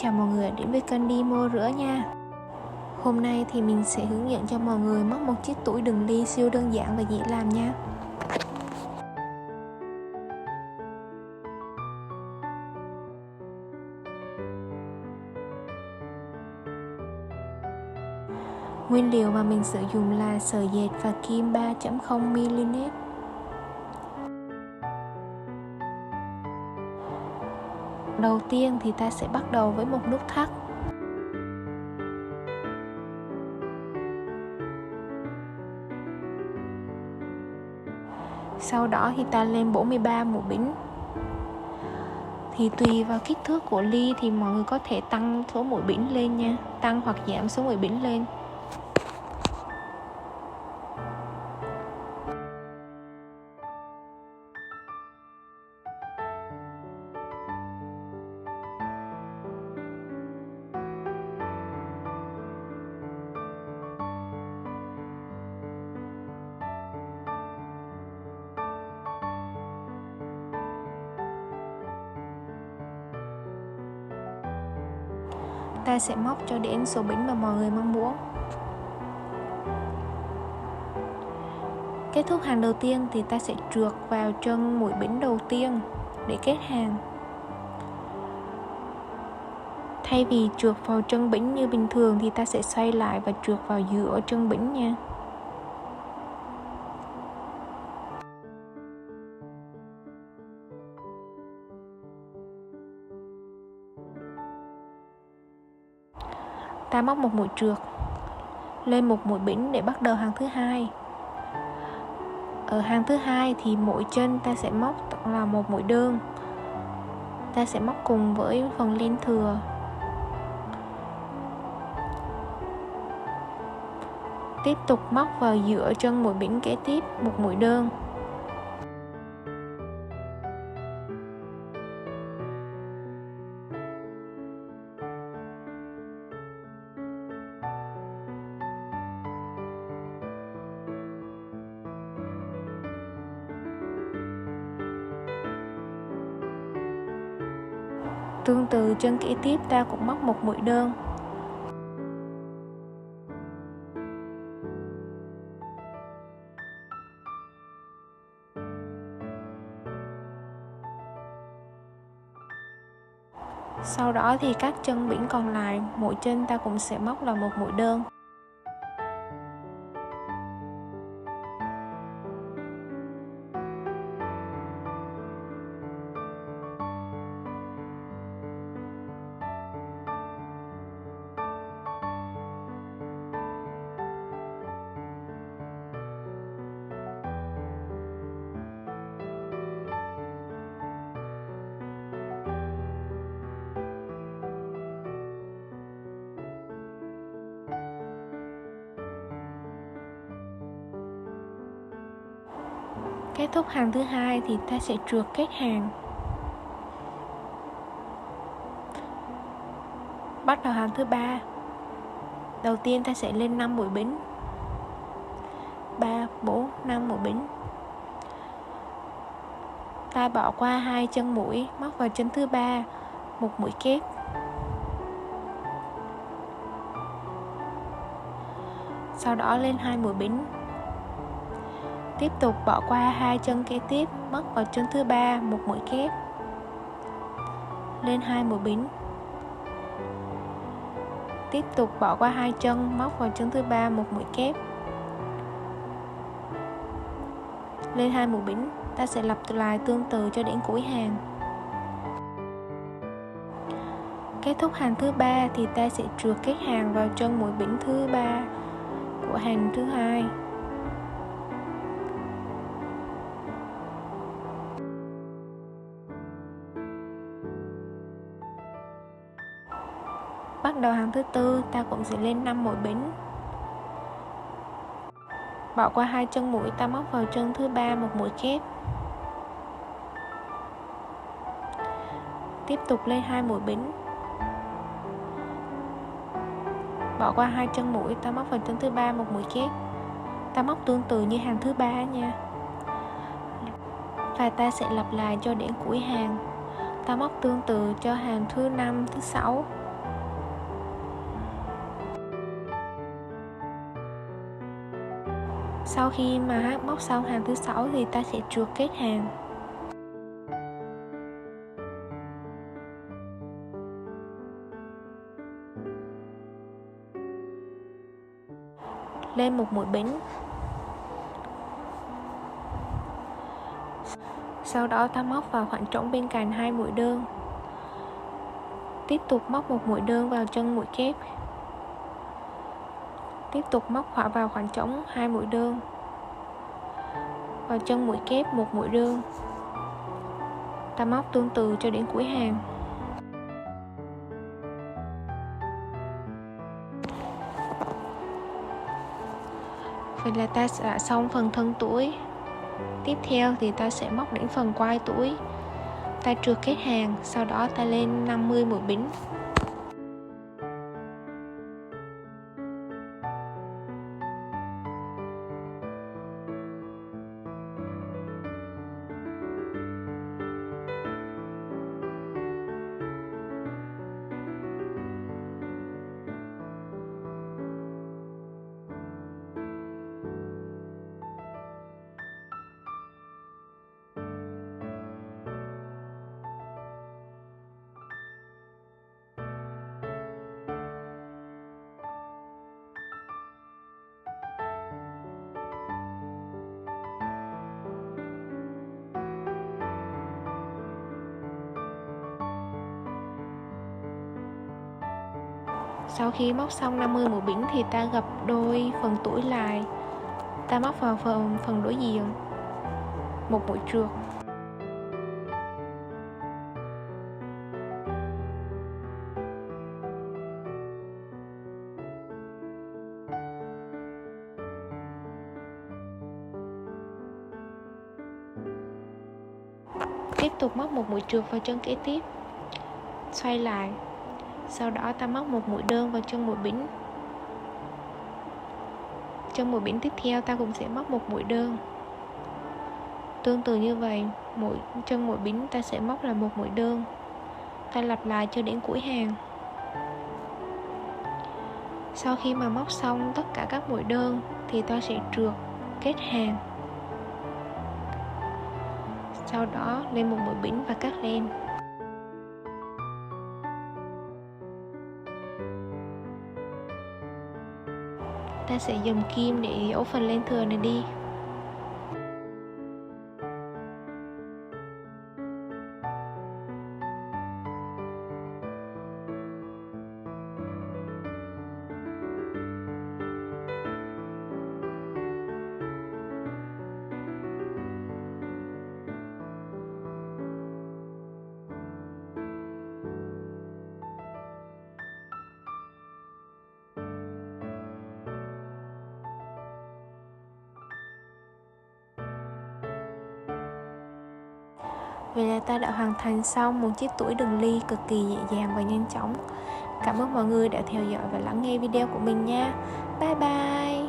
Chào mọi người đến với kênh đi mua rửa nha. Hôm nay thì mình sẽ hướng dẫn cho mọi người móc một chiếc tủi đựng ly siêu đơn giản và dễ làm nha. Nguyên liệu mà mình sử dụng là sợi dệt và kim 3.0mm. Đầu tiên thì ta sẽ bắt đầu với một nút thắt. Sau đó thì ta lên 43 mũi bính. Thì tùy vào kích thước của ly thì mọi người có thể tăng số mũi bính lên nha, tăng hoặc giảm số mũi bính lên. Ta sẽ móc cho đến số bính mà mọi người mong muốn. Kết thúc hàng đầu tiên thì ta sẽ trượt vào chân mũi bính đầu tiên để kết hàng. Thay vì trượt vào chân bính như bình thường thì ta sẽ xoay lại và trượt vào giữa chân bính nha. Ta móc một mũi trượt lên một mũi bính để bắt đầu hàng thứ hai. Ở hàng thứ hai thì mỗi chân ta sẽ móc là một mũi đơn. Ta sẽ móc cùng với phần len thừa. Tiếp tục móc vào giữa chân mũi bính kế tiếp một mũi đơn. Tương tự chân kế tiếp ta cũng móc một mũi đơn. Sau đó thì các chân bính còn lại, mỗi chân ta cũng sẽ móc là một mũi đơn. Kết thúc hàng thứ hai thì ta sẽ trượt kết hàng. Bắt đầu hàng thứ ba. Đầu tiên ta sẽ lên 5 mũi bính. 3, 4, 5 mũi bính. Ta bỏ qua hai chân mũi, móc vào chân thứ ba một mũi kép. Sau đó lên 2 mũi bính. Tiếp tục bỏ qua hai chân kế tiếp, móc vào chân thứ ba một mũi kép. Lên 2 mũi bính. Tiếp tục bỏ qua hai chân, móc vào chân thứ ba một mũi kép. Lên 2 mũi bính. Ta sẽ lặp lại tương tự cho đến cuối hàng. Kết thúc hàng thứ ba thì ta sẽ trượt kết hàng vào chân mũi bính thứ ba của hàng thứ hai. Bắt đầu hàng thứ tư, ta cũng sẽ lên 5 mũi bính. Bỏ qua hai chân mũi, ta móc vào chân thứ ba một mũi kép. Tiếp tục lên 2 mũi bính. Bỏ qua hai chân mũi, ta móc vào chân thứ ba một mũi kép. Ta móc tương tự như hàng thứ ba nha. Và ta sẽ lặp lại cho đến cuối hàng. Ta móc tương tự cho hàng thứ 5, thứ 6 Sau khi mà móc xong hàng thứ 6 thì ta sẽ trượt kết hàng. Lên một mũi bính. Sau đó ta móc vào khoảng trống bên cạnh 2 mũi đơn. Tiếp tục móc một mũi đơn vào chân mũi kép. Tiếp tục móc vào khoảng trống 2 mũi đơn. Vào chân mũi kép một mũi đơn. Ta móc tương tự cho đến cuối hàng. Vậy là ta đã xong phần thân túi. Tiếp theo thì ta sẽ móc đến phần quai túi. Ta trượt kết hàng, sau đó ta lên 50 mũi bính. Sau khi móc xong 50 mũi bính thì ta gập đôi phần túi lại. Ta móc vào phần đối diện một mũi trượt. Tiếp tục móc một mũi trượt vào chân kế tiếp. Xoay lại. Sau đó ta móc một mũi đơn vào chân mũi bính. Chân mũi bính tiếp theo ta cũng sẽ móc một mũi đơn. Tương tự như vậy, chân mũi bính ta sẽ móc là một mũi đơn. Ta lặp lại cho đến cuối hàng. Sau khi mà móc xong tất cả các mũi đơn thì ta sẽ trượt kết hàng. Sau đó lên một mũi bính và cắt len. Ta sẽ dùng kim để giấu phần len thừa này đi. Vậy là ta đã hoàn thành xong một chiếc túi đựng ly cực kỳ dễ dàng và nhanh chóng. Cảm ơn mọi người đã theo dõi và lắng nghe video của mình nha. Bye bye.